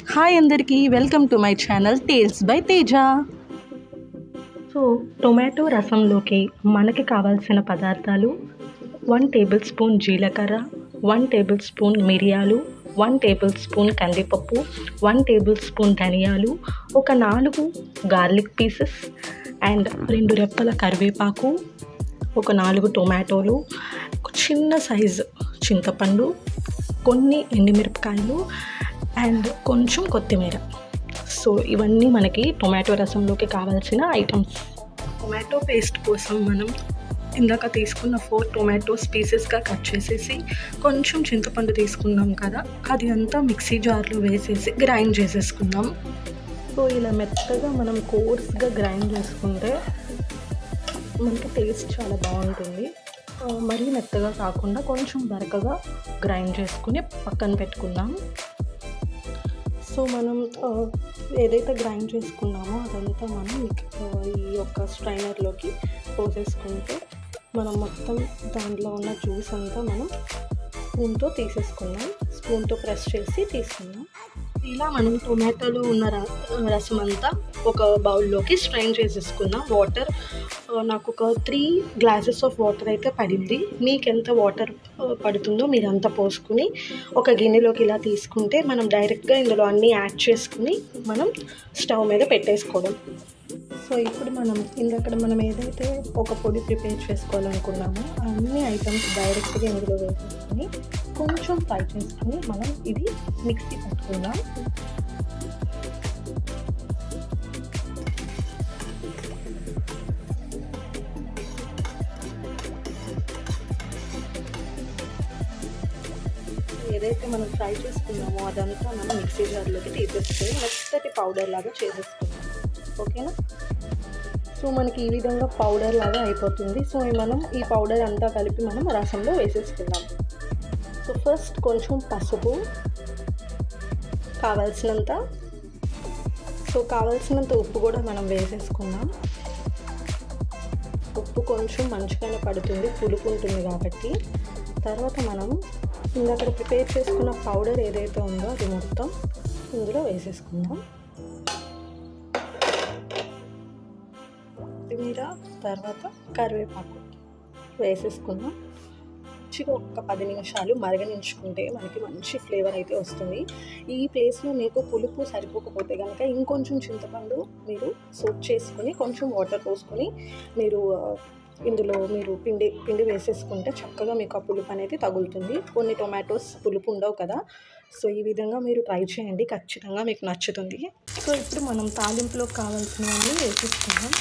Hi అందరికీ welcome to my channel tales by Teja. So tomato రసంలోకి మనకి కావాల్సిన పదార్థాలు 1 టేబుల్ స్పూన్ జీలకర్ర, 1 టేబుల్ స్పూన్ మిరియాలు, 1 టేబుల్ స్పూన్ కందిపప్పు, 1 టేబుల్ స్పూన్ ధనియాలు, ఒక 4 గార్లిక్ పీసెస్ అండ్ 2 రెప్పల కరివేపాకు, ఒక 4 టొమాటోలు, ఒక చిన్న సైజు చింతపండు, కొన్ని ఎండుమిరపకాయలు అండ్ కొంచెం కొత్తిమీర. సో ఇవన్నీ మనకి టొమాటో రసంలోకి కావాల్సిన ఐటమ్స్. టొమాటో పేస్ట్ కోసం మనం ఇందాక తీసుకున్న 4 టొమాటోస్ పీసెస్గా కట్ చేసేసి కొంచెం చింతపండు తీసుకున్నాం కదా, అది అంతా మిక్సీ జార్లో వేసేసి గ్రైండ్ చేసేసుకుందాం. సో ఇలా మెత్తగా మనం కోర్స్గా గ్రైండ్ చేసుకుంటే మనకి టేస్ట్ చాలా బాగుంటుంది. మరీ మెత్తగా కాకుండా కొంచెం బరకగా గ్రైండ్ చేసుకుని పక్కన పెట్టుకుందాం. సో మనం ఏదైతే గ్రైండ్ చేసుకున్నామో అదంతా మనం ఈ యొక్క స్ట్రైనర్లోకి పోసేసుకుంటే మనం మొత్తం దాంట్లో ఉన్న జ్యూస్ అంతా మనం స్పూన్తో తీసేసుకుందాం. స్పూన్తో ప్రెస్ చేసి తీసుకుందాం. ఇలా మనం టొమాటోలో ఉన్న రసం అంతా ఒక బౌల్లోకి స్ట్రైన్ చేసేసుకుందాం. వాటర్ నాకు ఒక 3 గ్లాసెస్ ఆఫ్ వాటర్ అయితే పడింది. మీకు ఎంత వాటర్ పడుతుందో మీరు అంత పోసుకుని ఒక గిన్నెలోకి ఇలా తీసుకుంటే మనం డైరెక్ట్గా ఇందులో అన్నీ యాడ్ చేసుకుని మనం స్టవ్ మీద పెట్టేసుకోవడం. సో ఇప్పుడు మనం ఏదైతే ఒక పొడి ప్రిపేర్ చేసుకోవాలనుకున్నామో అన్ని ఐటమ్స్ డైరెక్ట్గా ఇందులో వేసేసుకొని కొంచెం ఫ్రై చేసుకుని మనం ఇది మిక్సీ పట్టుకుందాం. ఏదైతే మనం ఫ్రై చేసుకున్నామో అదంతా మనం మిక్సీ జార్లోకి తీసేసుకొని మెత్తటి పౌడర్ లాగా చేసేసుకుందాం. ఓకేనా? సో మనకి ఈ విధంగా పౌడర్ లాగా అయిపోతుంది. సో మనం ఈ పౌడర్ అంతా కలిపి మనం రసంలో వేసేసుకుందాం. సో ఫస్ట్ కొంచెం పసుపు, కావాల్సినంత ఉప్పు కూడా మనం వేసేసుకుందాం. ఉప్పు కొంచెం మంచిగానే పడుతుంది, పులుపు ఉంటుంది కాబట్టి. తర్వాత మనం ఇందాక ప్రిపేర్ చేసుకున్న పౌడర్ ఏదైతే ఉందో అది మొత్తం ఇందులో వేసేసుకుందాం. కొత్తిమీర, తర్వాత కరివేపాకు వేసేసుకుందాం. మంచిగా ఒక 10 నిమిషాలు మరగనించుకుంటే మనకి మంచి ఫ్లేవర్ అయితే వస్తుంది. ఈ ప్లేస్లో మీకు పులుపు సరిపోకపోతే కనుక ఇంకొంచెం చింతపండు మీరు సోక్ చేసుకుని కొంచెం వాటర్ పోసుకొని ఇందులో మీరు పిండి వేసేసుకుంటే చక్కగా మీకు ఆ పులుపు అనేది తగులుతుంది. కొన్ని టొమాటోస్ పులుపు ఉండవు కదా. సో ఈ విధంగా మీరు ట్రై చేయండి, ఖచ్చితంగా మీకు నచ్చుతుంది. సో ఇప్పుడు మనం తాలింపులో కావాల్సినవన్నీ వేసేసుకుందాం.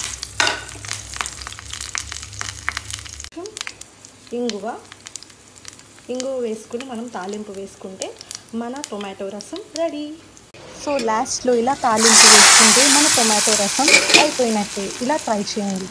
ఇంగువ వేసుకుని మనం తాలింపు వేసుకుంటే మన టొమాటో రసం రెడీ. సో లాస్ట్లో ఇలా తాలింపు వేసుకుంటే మన టొమాటో రసం అయిపోయినట్టే. ఇలా ట్రై చేయండి.